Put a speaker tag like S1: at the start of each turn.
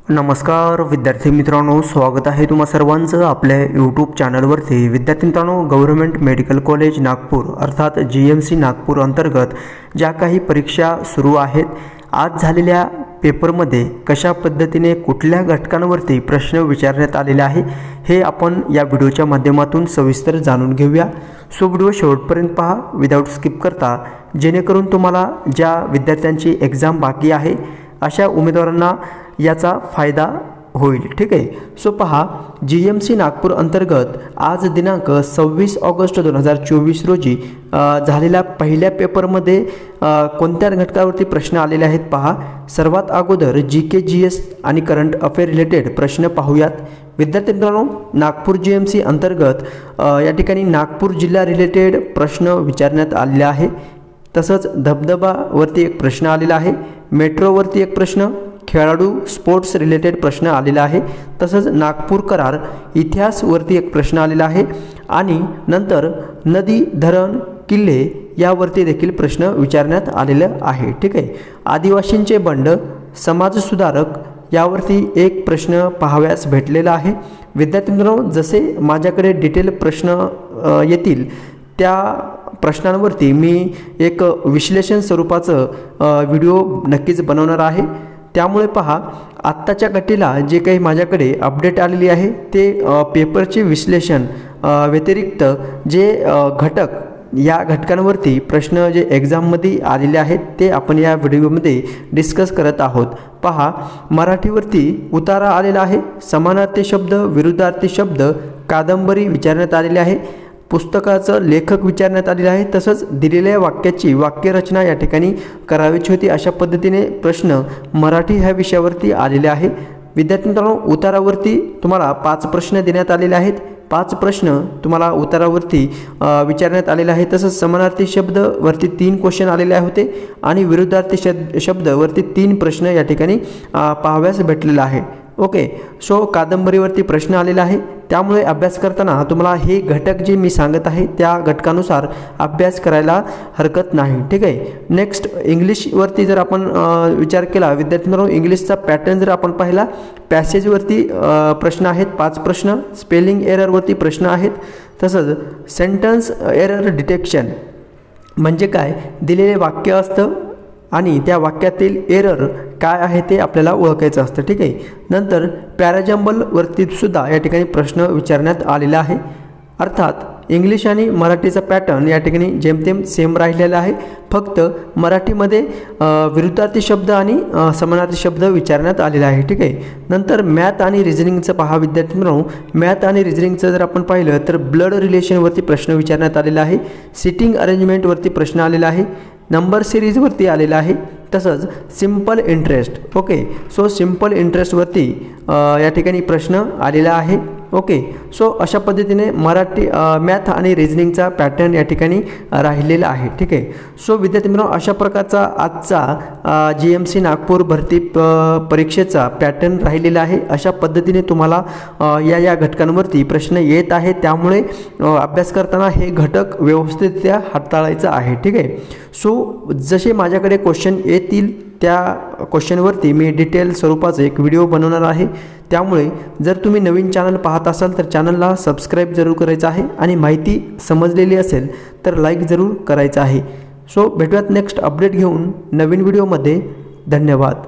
S1: नमस्कार विद्यार्थी मित्रांनो, स्वागत आहे तुम्हा सर्वांचं आपल्या यूट्यूब चॅनलवरती। विद्यार्थी मित्रांनो, गव्हर्नमेंट मेडिकल कॉलेज नागपूर अर्थात GMC नागपूर अंतर्गत ज्या काही परीक्षा सुरू आहेत, आज झालेल्या पेपरमध्ये कशा पद्धतीने कुठल्या घटकांवरती प्रश्न विचारण्यात आलेले आहे हे आपण या व्हिडिओच्या माध्यमातून सविस्तर जाणून घेऊया। सो व्हिडिओ शेवटपर्यंत पहा विदाउट स्किप करता, जेणेकरून तुम्हाला ज्या विद्यार्थ्यांची एग्जाम बाकी आहे अशा उमेदवारांना याचा फायदा होईल। ठीक आहे, सो पहा, GMC नागपूर अंतर्गत आज दिनांक 26 ऑगस्ट 2024 रोजी झालेल्या पहिल्या पेपरमध्ये कोणत्या घटकावरती प्रश्न आलेले आहेत पहा। सर्वात अगोदर GK GS आणि करंट अफेअर रिलेटेड प्रश्न पाहूयात। विद्यार्थी मित्रांनो, नागपूर GMC अंतर्गत या ठिकाणी नागपूर जिल्हा रिलेटेड प्रश्न विचारण्यात आलेले आहे। तसंच धबधबावरती एक प्रश्न आलेला आहे, मेट्रोवरती एक प्रश्न, खेळाडू स्पोर्ट्स रिलेटेड प्रश्न आलेला आहे। तसंच नागपूर करार इतिहासवरती एक प्रश्न आलेला आहे आणि नंतर नदी धरण किल्ले यावरती देखील प्रश्न विचारण्यात आलेले आहे। ठीक आहे, आदिवासींचे बंड समाजसुधारक यावरती एक प्रश्न पाहाव्यास भेटलेला आहे। विद्यार्थी मित्रांनो, जसे माझ्याकडे डिटेल प्रश्न येतील त्या प्रश्नांवरती मी एक विश्लेषण स्वरूपाचं व्हिडिओ नक्कीच बनवणार आहे। त्यामुळे पहा, आत्ताच्या घटीला जे काही माझ्याकडे अपडेट आलेली आहे ते पेपरचे विश्लेषण व्यतिरिक्त जे घटक या घटकांवरती प्रश्न जे एग्जाममध्ये आलेले आहेत ते आपण या व्हिडिओमध्ये डिस्कस करत आहोत। पहा, मराठीवरती उतारा आलेला आहे, समानार्थी शब्द विरुद्धार्थी शब्द कादंबरी विचारण्यात आलेली आहे, पुस्तकाचं लेखक विचारण्यात आलेलं आहे, तसंच दिलेल्या वाक्याची वाक्यरचना या ठिकाणी करावीची होती अशा पद्धतीने प्रश्न मराठी ह्या विषयावरती आलेले आहे। विद्यार्थी मित्रांनो, उतारावरती तुम्हाला 5 प्रश्न देण्यात आलेले आहेत, 5 प्रश्न तुम्हाला उतारावरती विचारण्यात आलेले आहे। तसंच समानार्थी शब्दवरती 3 क्वेश्चन आलेले होते आणि विरुद्धार्थी शब्दवरती 3 प्रश्न या ठिकाणी पाहाव्यास भेटलेला आहे। ओके, सो कादंबरीवरती प्रश्न आलेला आहे, त्यामुळे अभ्यास करताना तुम्हाला हे घटक जे मी सांगत आहे त्या घटकानुसार अभ्यास करायला हरकत नाही। ठीक आहे, नेक्स्ट इंग्लिशवरती जर आपण विचार केला विद्यार्थी मित्रांनो, इंग्लिशचा पॅटर्न जर आपण पाहिला, पॅसेजवरती प्रश्न आहेत 5 प्रश्न, स्पेलिंग एररवरती प्रश्न आहेत, तसंच सेंटन्स एरर डिटेक्शन म्हणजे काय, दिलेले वाक्य असतं आणि त्या वाक्यातील एरर काय आहे ते आपल्याला ओळखायचं असतं। ठीक आहे, नंतर पॅराजंबलवरती सुद्धा या ठिकाणी प्रश्न विचारण्यात आलेला आहे। अर्थात इंग्लिश आणि मराठीचा पॅटर्न या ठिकाणी जेमतेम सेम राहिलेला आहे, फक्त मराठीमध्ये विरुद्धार्थी शब्द आणि समानार्थी शब्द विचारण्यात आलेला आहे। ठीक आहे, नंतर मॅथ आणि रिझनिंगचं पहा विद्यार्थी मित्रांनो, मॅथ आणि रिझनिंगचं जर आपण पाहिलं तर ब्लड रिलेशनवरती प्रश्न विचारण्यात आलेला आहे, सिटिंग अरेंजमेंटवरती प्रश्न आलेला आहे, नंबर सिरीजवरती आलेला आहे, तसंच simple interest. Okay, so simple इंटरेस्टवरती या ठिकाणी प्रश्न आलेला आहे। ओके, सो अशा पद्धतीने मराठी मॅथ आणि रिझनिंगचा पॅटर्न या ठिकाणी राहिलेला आहे। ठीक आहे, सो विद्यार्थी मित्रांनो, अशा प्रकारचा आजचा GMC नागपूर भरती परीक्षेचा पॅटर्न राहिलेला आहे। अशा पद्धतीने तुम्हाला या घटकांवरती प्रश्न येत आहे, त्यामुळे अभ्यास करताना हे घटक व्यवस्थितरित्या हाताळायचं आहे। ठीक आहे, सो जसे माझ्याकडे क्वेश्चन येतील त्या क्वेश्चनवरती मी डिटेल स्वरूपाचं एक व्हिडिओ बनवणार आहे। त्यामुळे जर तुम्ही नवीन चॅनल पाहत असाल तर चॅनलला सबस्क्राईब जरूर करायचं आहे आणि माहिती समजलेली असेल तर लाईक जरूर करायचं आहे। सो भेटूयात नेक्स्ट अपडेट घेऊन नवीन व्हिडिओमध्ये। धन्यवाद।